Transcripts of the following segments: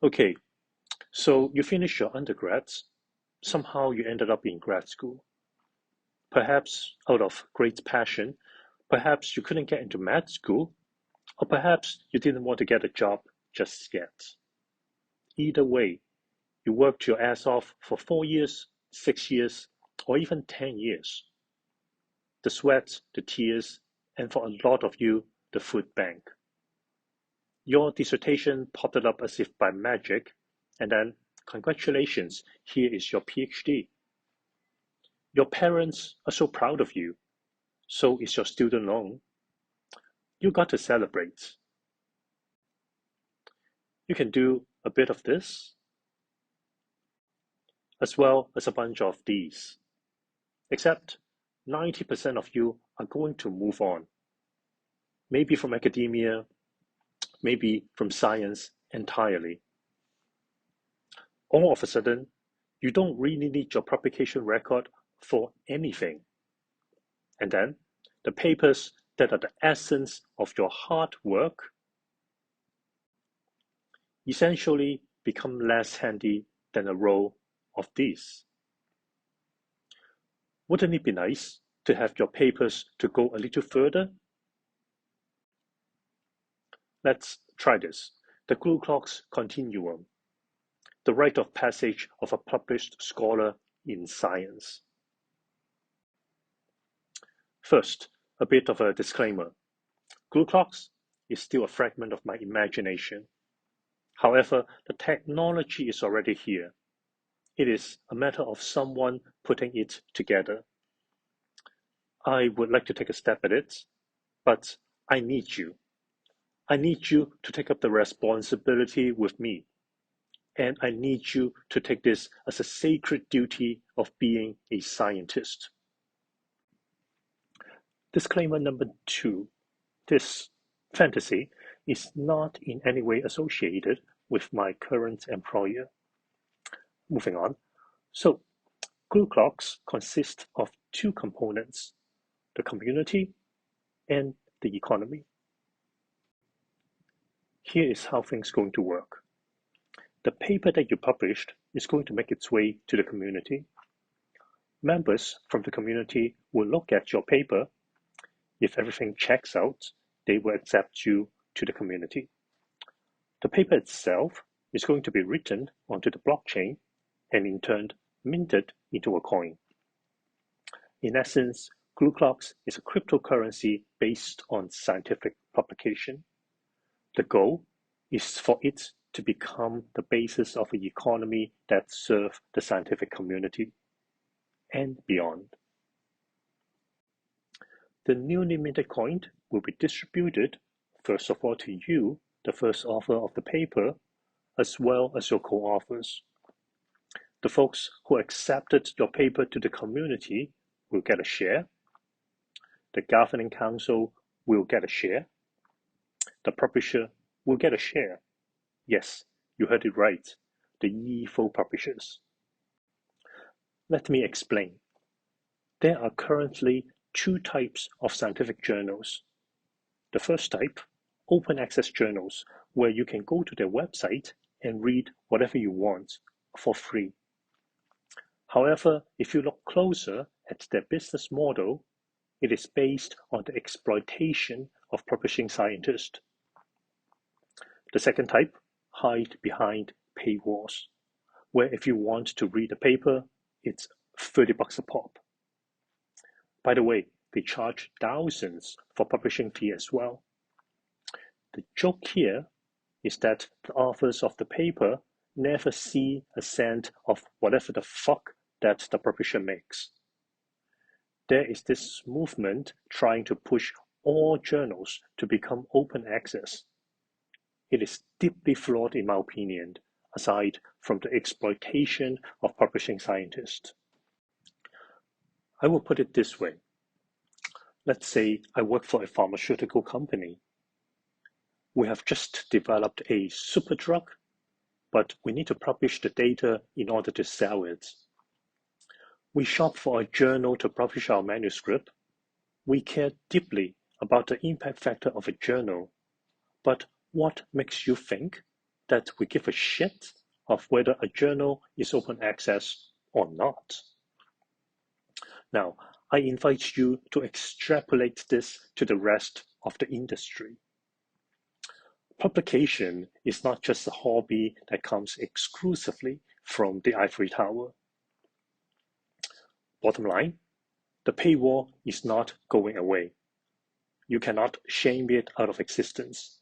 Okay, so you finished your undergrads. Somehow you ended up in grad school. Perhaps out of great passion, perhaps you couldn't get into med school, or perhaps you didn't want to get a job just yet. Either way, you worked your ass off for 4 years, 6 years, or even 10 years. The sweat, the tears, and for a lot of you, the food bank. Your dissertation popped up as if by magic, and then, congratulations, here is your PhD. Your parents are so proud of you. So is your student loan. You got to celebrate. You can do a bit of this, as well as a bunch of these. Except 90% of you are going to move on. Maybe from academia, maybe from science entirely. All of a sudden, you don't really need your publication record for anything. And then, the papers that are the essence of your hard work essentially become less handy than a row of these. Wouldn't it be nice to have your papers to go a little further? Let's try this. The GlucoXe Continuum, the rite of passage of a published scholar in science. First, a bit of a disclaimer. GlucoXe is still a fragment of my imagination. However, the technology is already here. It is a matter of someone putting it together. I would like to take a step at it, but I need you. I need you to take up the responsibility with me. And I need you to take this as a sacred duty of being a scientist. Disclaimer number 2. This fantasy is not in any way associated with my current employer. Moving on. So, GlucoXe consists of 2 components, the community and the economy. Here is how things are going to work. The paper that you published is going to make its way to the community. Members from the community will look at your paper. If everything checks out, they will accept you to the community. The paper itself is going to be written onto the blockchain and in turn minted into a coin. In essence, GlucoXe is a cryptocurrency based on scientific publication. The goal is for it to become the basis of an economy that serves the scientific community and beyond. The newly minted coin will be distributed, first of all, to you, the first author of the paper, as well as your co-authors. The folks who accepted your paper to the community will get a share. The governing council will get a share. The publisher will get a share. Yes, you heard it right. The evil publishers. Let me explain. There are currently 2 types of scientific journals. The first type, open access journals, where you can go to their website and read whatever you want for free. However, if you look closer at their business model, it is based on the exploitation of publishing scientists. The second type, hide behind paywalls, where if you want to read a paper, it's $30 a pop. By the way, they charge thousands for publishing fee as well. The joke here is that the authors of the paper never see a cent of whatever the fuck that the publisher makes. There is this movement trying to push all journals to become open access. It is deeply flawed in my opinion, aside from the exploitation of publishing scientists. I will put it this way. Let's say I work for a pharmaceutical company. We have just developed a super drug, but we need to publish the data in order to sell it. We shop for a journal to publish our manuscript. We care deeply about the impact factor of a journal. But what makes you think that we give a shit of whether a journal is open access or not. Now, I invite you to extrapolate this to the rest of the industry. Publication is not just a hobby that comes exclusively from the ivory tower. Bottom line, the paywall is not going away. You cannot shame it out of existence.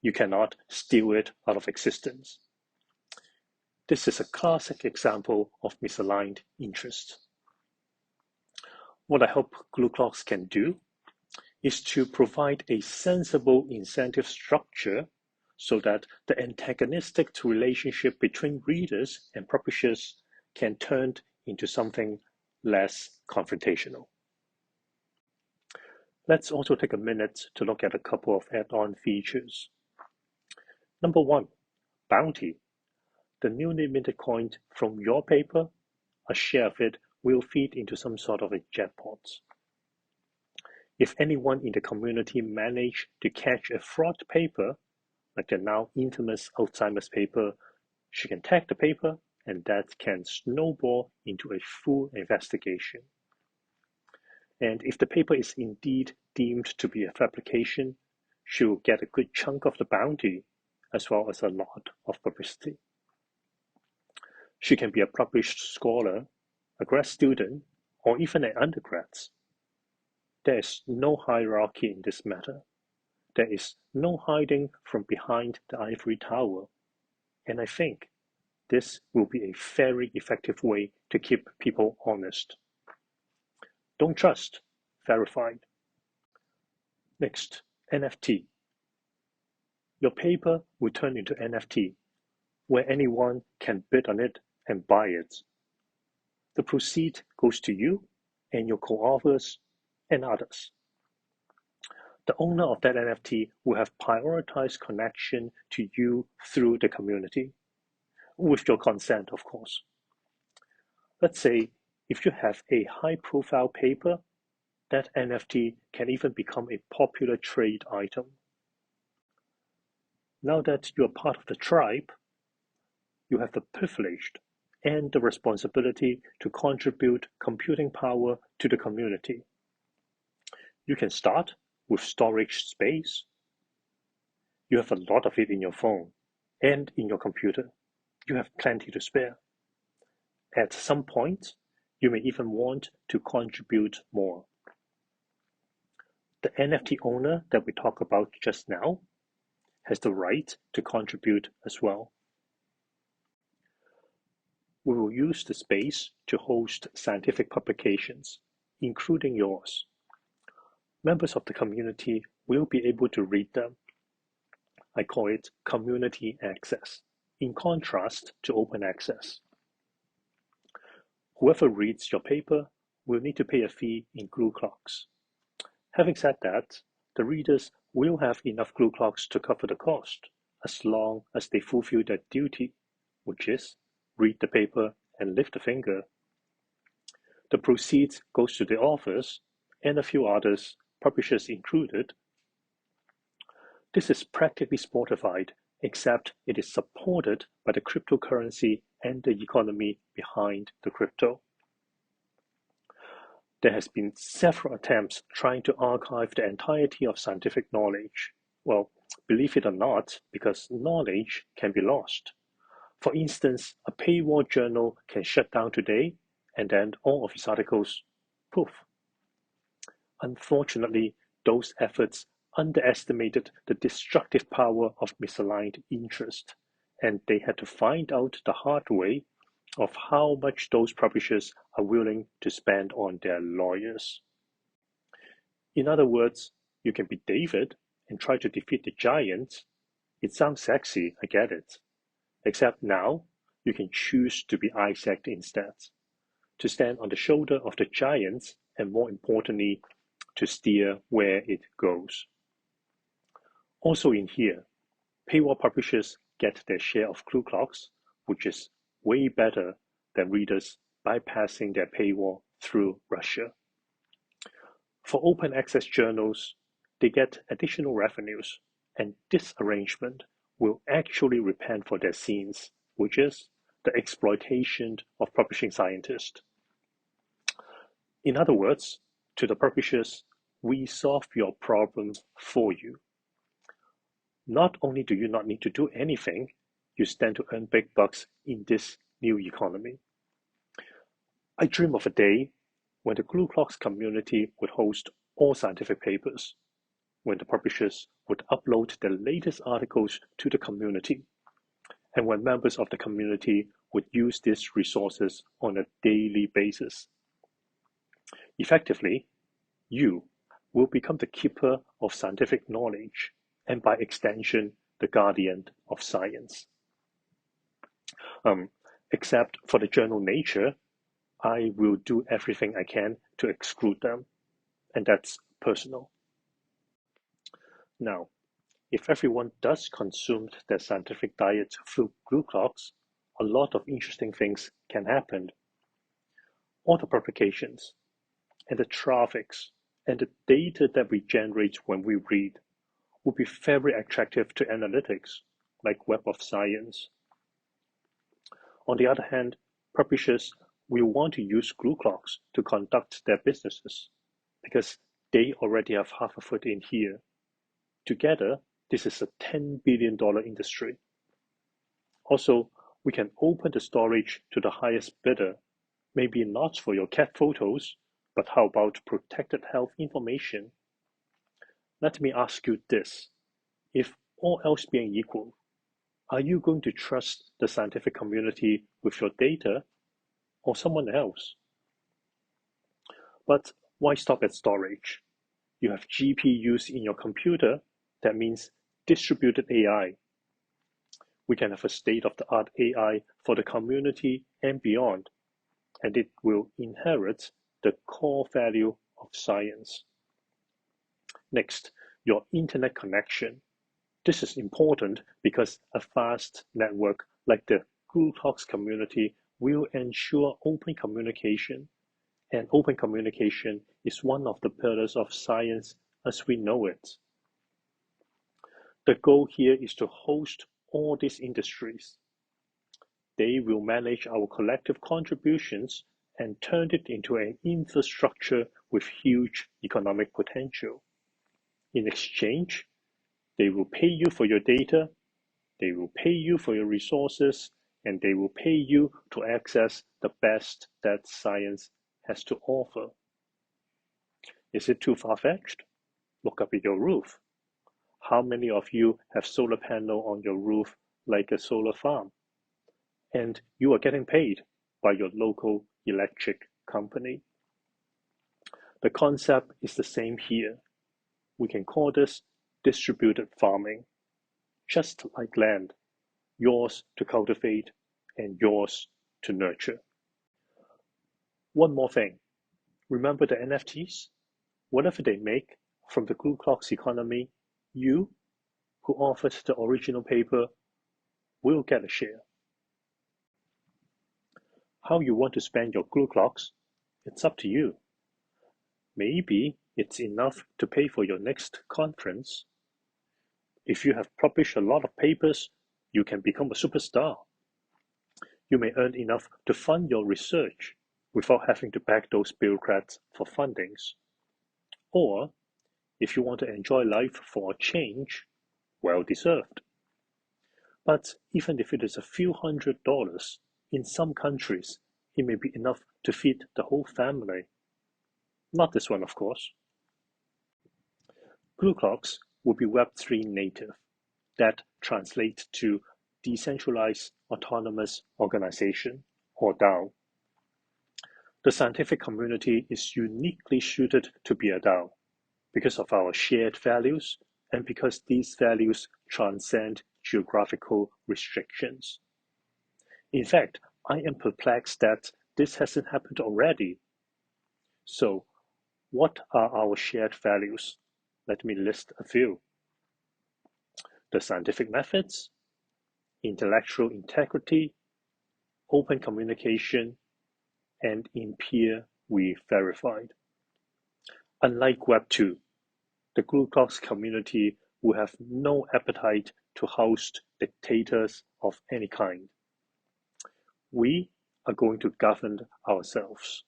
You cannot steal it out of existence. This is a classic example of misaligned interest. What I hope GlucoXe can do is to provide a sensible incentive structure so that the antagonistic relationship between readers and publishers can turn into something less confrontational. Let's also take a minute to look at a couple of add-on features. Number one, bounty. The newly minted coin from your paper, a share of it will feed into some sort of a jackpot. If anyone in the community managed to catch a fraud paper, like the now infamous Alzheimer's paper, she can tag the paper, and that can snowball into a full investigation. And if the paper is indeed deemed to be a fabrication, she will get a good chunk of the bounty, as well as a lot of publicity. She can be a published scholar, a grad student, or even an undergrad. There is no hierarchy in this matter. There is no hiding from behind the ivory tower. And I think this will be a very effective way to keep people honest. Don't trust, verify. Next, NFT. Your paper will turn into NFT, where anyone can bid on it and buy it. The proceed goes to you and your co-authors and others. The owner of that NFT will have prioritized connection to you through the community, with your consent, of course. Let's say if you have a high-profile paper, that NFT can even become a popular trade item. Now that you are part of the tribe, you have the privilege and the responsibility to contribute computing power to the community. You can start with storage space. You have a lot of it in your phone and in your computer. You have plenty to spare. At some point, you may even want to contribute more. The NFT owner that we talked about just now has the right to contribute as well. We will use the space to host scientific publications, including yours. Members of the community will be able to read them. I call it community access, in contrast to open access. Whoever reads your paper will need to pay a fee in GlucoXe. Having said that, the readers will have enough GlucoXe to cover the cost, as long as they fulfill their duty, which is read the paper and lift a finger. The proceeds goes to the authors and a few others, publishers included. This is practically sportified, except it is supported by the cryptocurrency and the economy behind the crypto. There has been several attempts trying to archive the entirety of scientific knowledge. Well, believe it or not, because knowledge can be lost. For instance, a paywall journal can shut down today, and then all of its articles, poof. Unfortunately, those efforts underestimated the destructive power of misaligned interest, and they had to find out the hard way of how much those publishers are willing to spend on their lawyers. In other words, you can be David and try to defeat the giant. It sounds sexy, I get it. Except now, you can choose to be Isaac instead, to stand on the shoulder of the giants and, more importantly, to steer where it goes. Also in here, paywall publishers get their share of GlucoXe, which is way better than readers bypassing their paywall through Russia. For open access journals, they get additional revenues, and this arrangement will actually repent for their sins, which is the exploitation of publishing scientists. In other words, to the publishers, we solve your problem for you. Not only do you not need to do anything, you stand to earn big bucks in this new economy. I dream of a day when the GlucoXe community would host all scientific papers, when the publishers would upload the latest articles to the community, and when members of the community would use these resources on a daily basis. Effectively, you will become the keeper of scientific knowledge, and by extension, the guardian of science. Except for the journal Nature, I will do everything I can to exclude them, and that's personal. Now, if everyone does consume their scientific diet through GlucoXe, a lot of interesting things can happen. All the publications, and the traffics, and the data that we generate when we read will be very attractive to analytics, like Web of Science. On the other hand, publishers will want to use GlucoXe to conduct their businesses, because they already have half a foot in here. Together, this is a $10 billion industry. Also, we can open the storage to the highest bidder, maybe not for your cat photos, but how about protected health information? Let me ask you this. If all else being equal, are you going to trust the scientific community with your data or someone else? But why stop at storage? You have GPUs in your computer. That means distributed AI. We can have a state-of-the-art AI for the community and beyond, and it will inherit the core value of science. Next, your internet connection. This is important because a fast network like the GlucoXe community will ensure open communication, and open communication is one of the pillars of science as we know it. The goal here is to host all these industries. They will manage our collective contributions and turn it into an infrastructure with huge economic potential. In exchange, they will pay you for your data, they will pay you for your resources, and they will pay you to access the best that science has to offer. Is it too far-fetched? Look up at your roof. How many of you have solar panel on your roof like a solar farm? And you are getting paid by your local electric company. The concept is the same here. We can call this distributed farming, just like land, yours to cultivate and yours to nurture. One more thing, remember the NFTs? Whatever they make from the GlucoXe economy, you, who offered the original paper, will get a share. How you want to spend your GlucoXe, it's up to you. Maybe it's enough to pay for your next conference. If you have published a lot of papers, you can become a superstar. You may earn enough to fund your research without having to beg those bureaucrats for fundings. Or, if you want to enjoy life for a change, well deserved. But even if it is a few $100s, in some countries, it may be enough to feed the whole family. Not this one, of course. GlucoXe will be Web3 native. That translates to Decentralized Autonomous Organization, or DAO. The scientific community is uniquely suited to be a DAO because of our shared values and because these values transcend geographical restrictions. In fact, I am perplexed that this hasn't happened already. So, what are our shared values? Let me list a few. The scientific methods, intellectual integrity, open communication, and in peer we verified. Unlike Web 2, the GlucoXe community will have no appetite to host dictators of any kind. We are going to govern ourselves.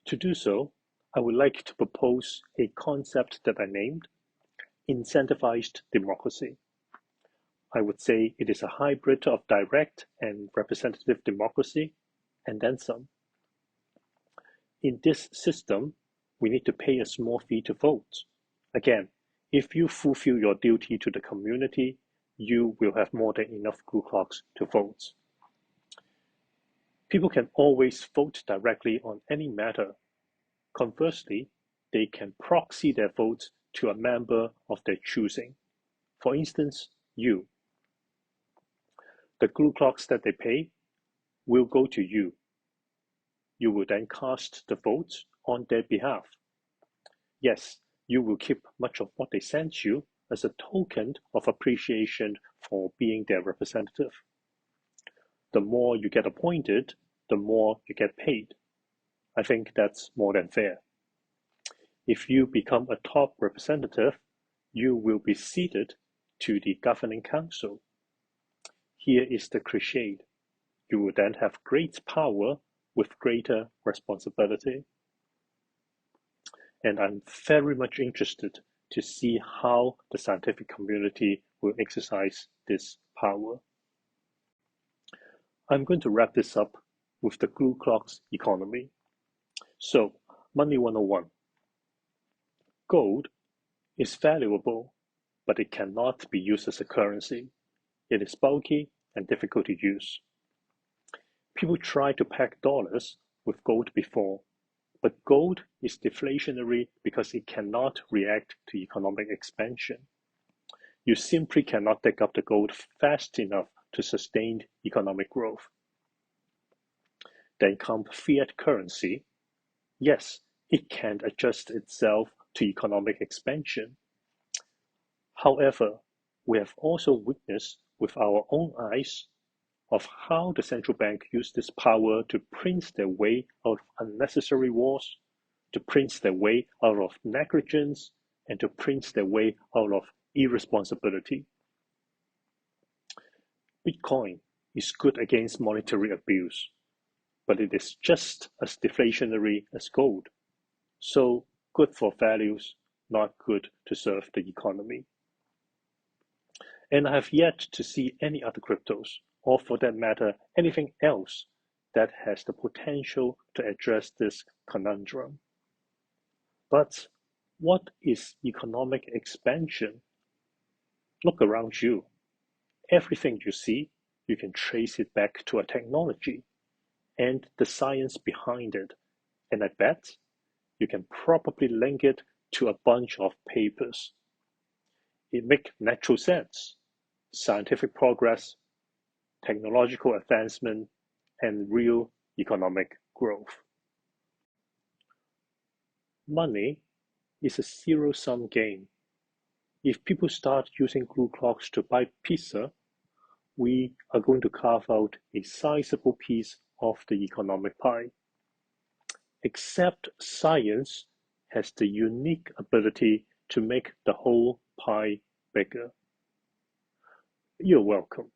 To do so, I would like to propose a concept that I named incentivized democracy. I would say it is a hybrid of direct and representative democracy, and then some. In this system, we need to pay a small fee to vote. Again, if you fulfill your duty to the community, you will have more than enough GlucoXe to vote. People can always vote directly on any matter. Conversely, they can proxy their votes to a member of their choosing. For instance, you. The GlucoXe that they pay will go to you. You will then cast the votes on their behalf. Yes, you will keep much of what they sent you as a token of appreciation for being their representative. The more you get appointed, the more you get paid. I think that's more than fair. If you become a top representative, you will be seated to the governing council. Here is the crusade. You will then have great power with greater responsibility. And I'm very much interested to see how the scientific community will exercise this power. I'm going to wrap this up with the GlucoXe economy. So, Money 101. Gold is valuable, but it cannot be used as a currency. It is bulky and difficult to use. People tried to peg dollars with gold before, but gold is deflationary because it cannot react to economic expansion. You simply cannot dig up the gold fast enough to sustain economic growth. Then comes fiat currency. Yes, it can adjust itself to economic expansion. However, we have also witnessed with our own eyes of how the central bank used this power to print their way out of unnecessary wars, to print their way out of negligence, and to print their way out of irresponsibility. Bitcoin is good against monetary abuse, but it is just as deflationary as gold. So good for values, not good to serve the economy. And I have yet to see any other cryptos, or for that matter, anything else that has the potential to address this conundrum. But what is economic expansion? Look around you. Everything you see, you can trace it back to a technology and the science behind it. And I bet you can probably link it to a bunch of papers. It makes natural sense. Scientific progress, technological advancement, and real economic growth. Money is a zero-sum game. If people start using GlucoXe to buy pizza, we are going to carve out a sizable piece of the economic pie. Except science has the unique ability to make the whole pie bigger. You're welcome.